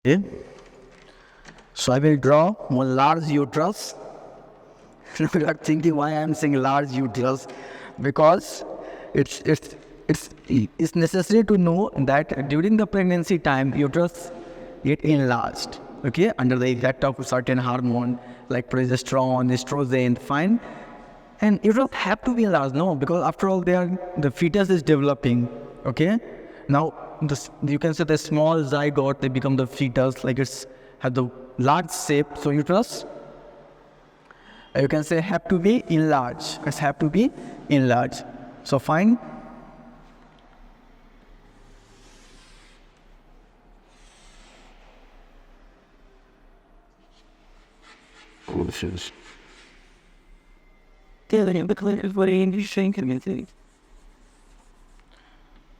Okay. So I will draw one large uterus. You are thinking why I am saying large uterus, because it's necessary to know that during the pregnancy time uterus get enlarged. Okay, under the effect of certain hormone like progesterone, estrogen, fine, and uterus have to be enlarged. No, because after all, the fetus is developing. Okay, now you can say the small zygote, they become the fetus, like it's have the large shape. So uterus, you can say, have to be enlarged. It have to be enlarged. So fine.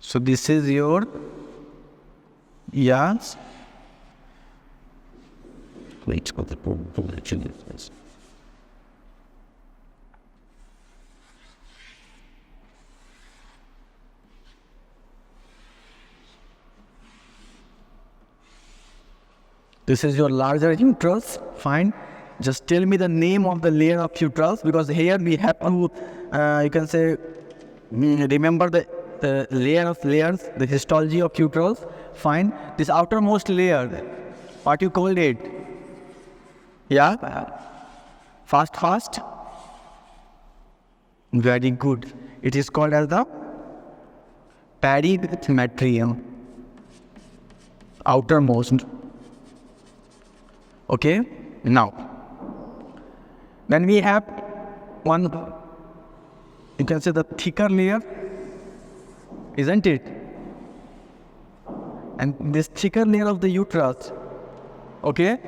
So this is your yes. Wait, what the population is. This is your larger uterus. Fine. Just tell me the name of the layer of uterus, because here we have to, you can say, remember the layer of layers, the histology of uterus. Fine. This outermost layer, what you called it? Yeah? Fast? Very good. It is called as the perimetrium. Outermost. Okay? Now, then we have one, you can say the thicker layer, isn't it? And this thicker layer of the uterus, okay?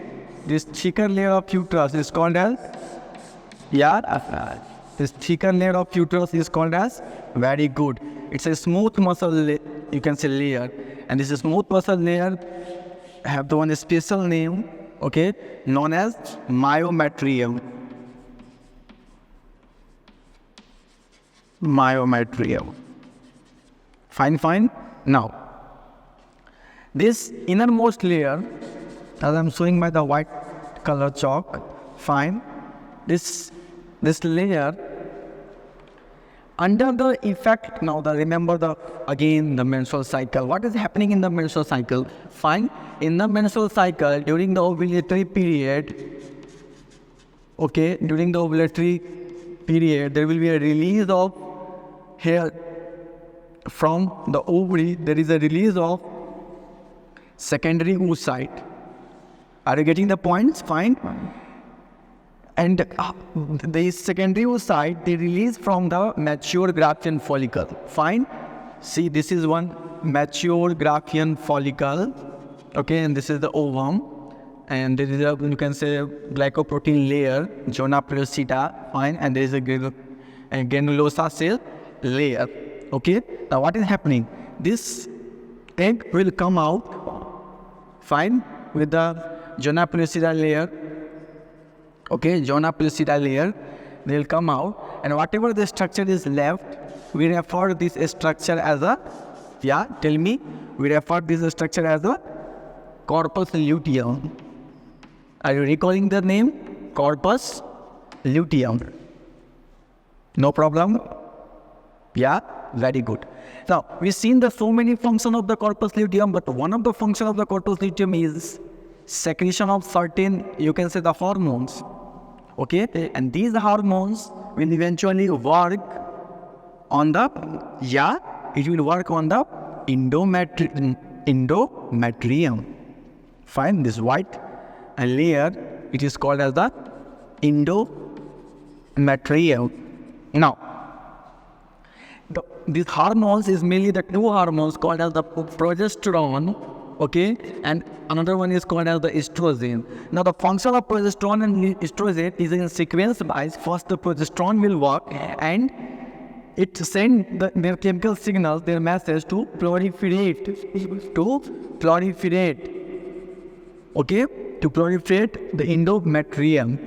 This thicker layer of uterus is called as, this thicker layer of uterus is called as, very good. It's a smooth muscle, you can say, layer. And this smooth muscle layer have the one special name, okay, known as myometrium. Myometrium. Fine. Now, this innermost layer, as I'm showing by the white color chalk, fine. This layer, under the effect, now remember the menstrual cycle. What is happening in the menstrual cycle? Fine. In the menstrual cycle, during the ovulatory period, okay, during the ovulatory period, there will be a release of hair from the ovary. There is a release of secondary oocyte. Are you getting the points? Fine. And the secondary oocyte, they release from the mature Graafian follicle. Fine. See, this is one mature Graafian follicle. Okay, and this is the ovum. And there is a, you can say, glycoprotein layer, zona pellucida. Fine. And there is a granulosa cell layer. Okay. Now what is happening? This egg will come out, fine, with the zona pellucida layer. Okay, zona pellucida layer, they will come out, and whatever the structure is left, we refer this structure as a, tell me, we refer this structure as a corpus luteum. Are you recalling the name? Corpus luteum. No problem? Yeah, very good. Now, we've seen the so many functions of the corpus luteum, but one of the functions of the corpus luteum is secretion of certain, you can say, the hormones. Okay, and these hormones will eventually work on the, it will work on the endometrium. Fine, this white layer, it is called as the endometrium. Now, these hormones is mainly the two hormones called as the progesterone, okay, and another one is called as the estrogen. Now, the function of progesterone and estrogen is in sequence wise. First, the progesterone will work and it send their chemical signals, their message to proliferate, okay, to proliferate the endometrium.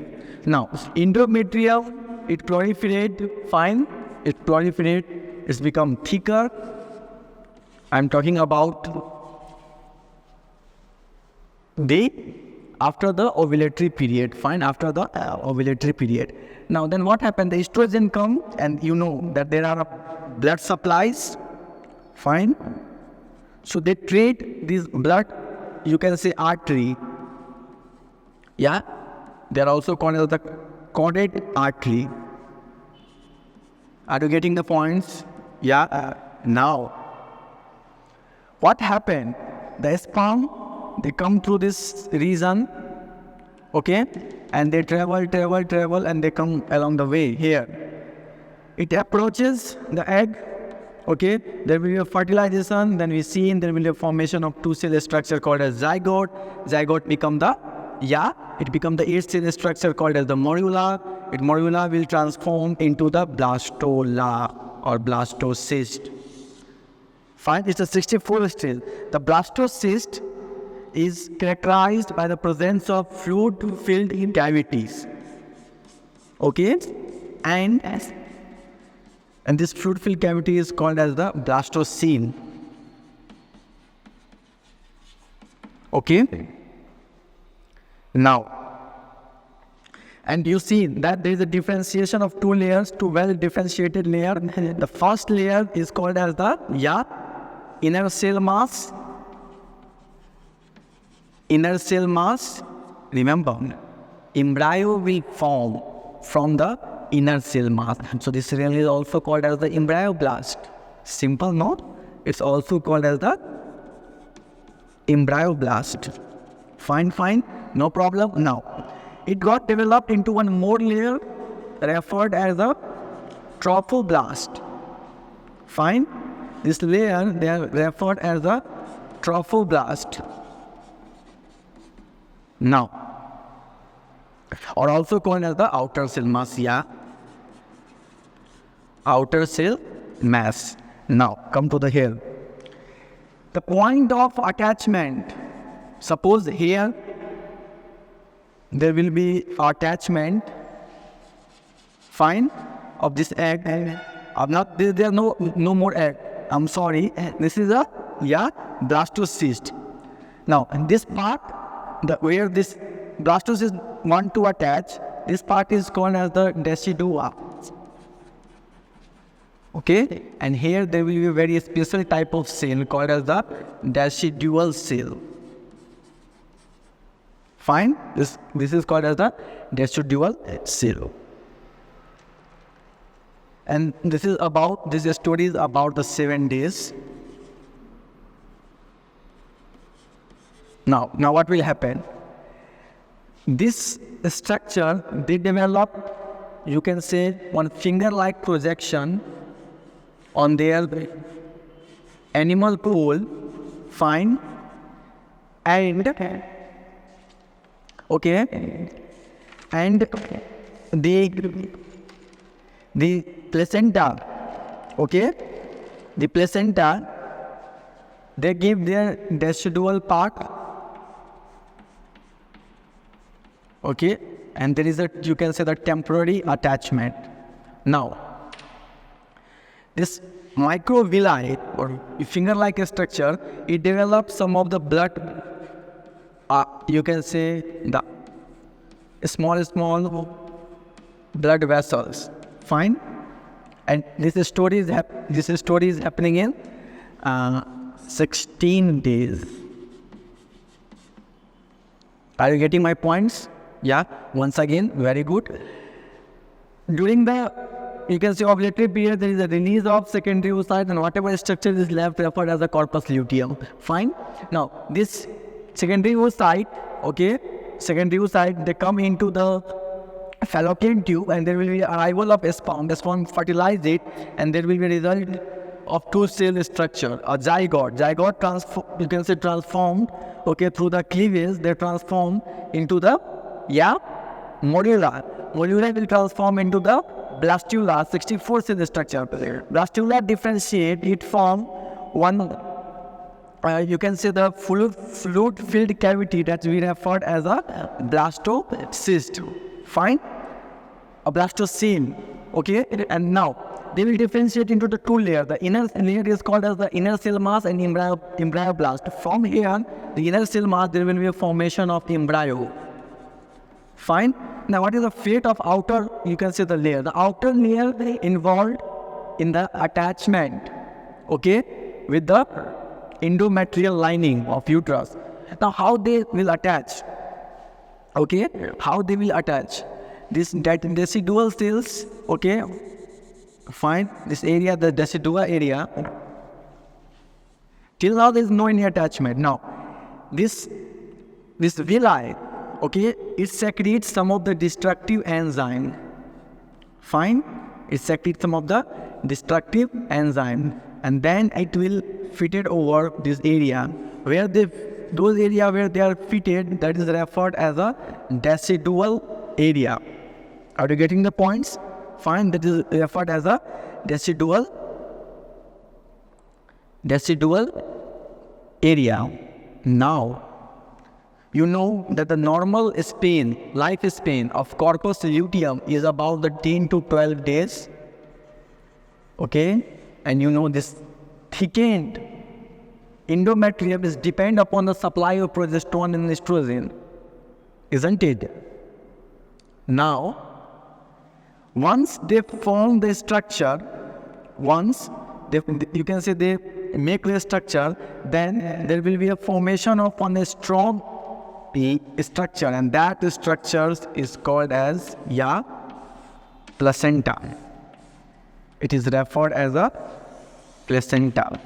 Now, endometrium, it proliferate, fine, it proliferate, it's become thicker. I'm talking about after the ovulatory period, fine, after the ovulatory period. Now then what happened, the estrogen come, and you know that there are blood supplies, fine. So they treat this blood, you can say artery, yeah, they are also called as the carotid artery. Are you getting the points? Yeah. Now what happened, the sperm, they come through this region, okay, and they travel, and they come along the way here. It approaches the egg, okay, there will be a fertilization, then we see there will be a formation of two-cell structure called as zygote. Zygote become the, it become the eight-cell structure called as the morula. Morula will transform into the blastola or blastocyst. Fine, it's a 64 still. The blastocyst is characterized by the presence of fluid-filled cavities, okay, and this fluid-filled cavity is called as the blastocele, okay. Now, and you see that there is a differentiation of two layers, two well-differentiated layers. The first layer is called as the inner cell mass. Inner cell mass, remember, embryo will form from the inner cell mass. So this really is also called as the embryoblast. Simple, no? It's also called as the embryoblast. Fine, no problem. Now, it got developed into one more layer referred as the trophoblast. Fine? This layer, they are referred as the trophoblast. Now, or also called as the outer cell mass, outer cell mass. Now, come to the here. The point of attachment, suppose here, there will be attachment, fine, of this egg. There are no more egg. I'm sorry. This is a blastocyst. Now, in this part, where this blastocyst want to attach, this part is called as the decidua. Okay, and here there will be a very special type of cell called as the decidual cell. Fine, this is called as the decidual cell. And this story is about the 7 days. Now what will happen? This structure, they develop, you can say, one finger-like projection on their animal pole, fine, and okay, and the placenta, okay, the placenta, they give their decidual part, okay, and there is you can say the temporary attachment. Now, this microvilli or finger-like structure, it develops some of the blood, you can say the small blood vessels, fine, and this story is happening in 16 days. Are you getting my points? Yeah, once again, very good. During the, you can say, ovulatory period, there is a release of secondary oocyte, and whatever structure is left referred as a corpus luteum. Fine. Now, this secondary oocyte, okay, they come into the fallopian tube, and there will be arrival of sperm. The sperm fertilize it, and there will be a result of two-cell structure, a zygote. Zygote you can say transformed, okay, through the cleavage, they transform into the morula. Morula will transform into the blastula, 64-cell structure. Blastula differentiate, it form one, you can say the fluid-filled cavity that we referred as a blastocyst. Fine? A blastocele. Okay? And now, they will differentiate into the two layers. The inner layer is called as the inner cell mass and embryoblast. From here, the inner cell mass, there will be a formation of embryo. Fine. Now, what is the fate of outer? You can say the layer. The outer layer involved in the attachment, okay, with the endometrial lining of uterus. Now, how they will attach? Okay, how they will attach? That decidual cells, okay, fine. This area, the decidual area. Till now, there is no any attachment. Now, this villi, okay, it secretes some of the destructive enzyme. Fine, it secretes some of the destructive enzyme, and then it will fit it over this area where those area where they are fitted, that is referred as a decidual area. Are you getting the points? Fine, that is referred as a decidual area. Now, you know that the normal lifespan of corpus luteum is about the 10 to 12 days. Okay, and you know this thickened endometrium is depend upon the supply of progesterone and estrogen, isn't it? Now, once they form the structure, you can say they make the structure, then there will be a formation of a strong structure, and that structure is called as placenta. It is referred as a placenta.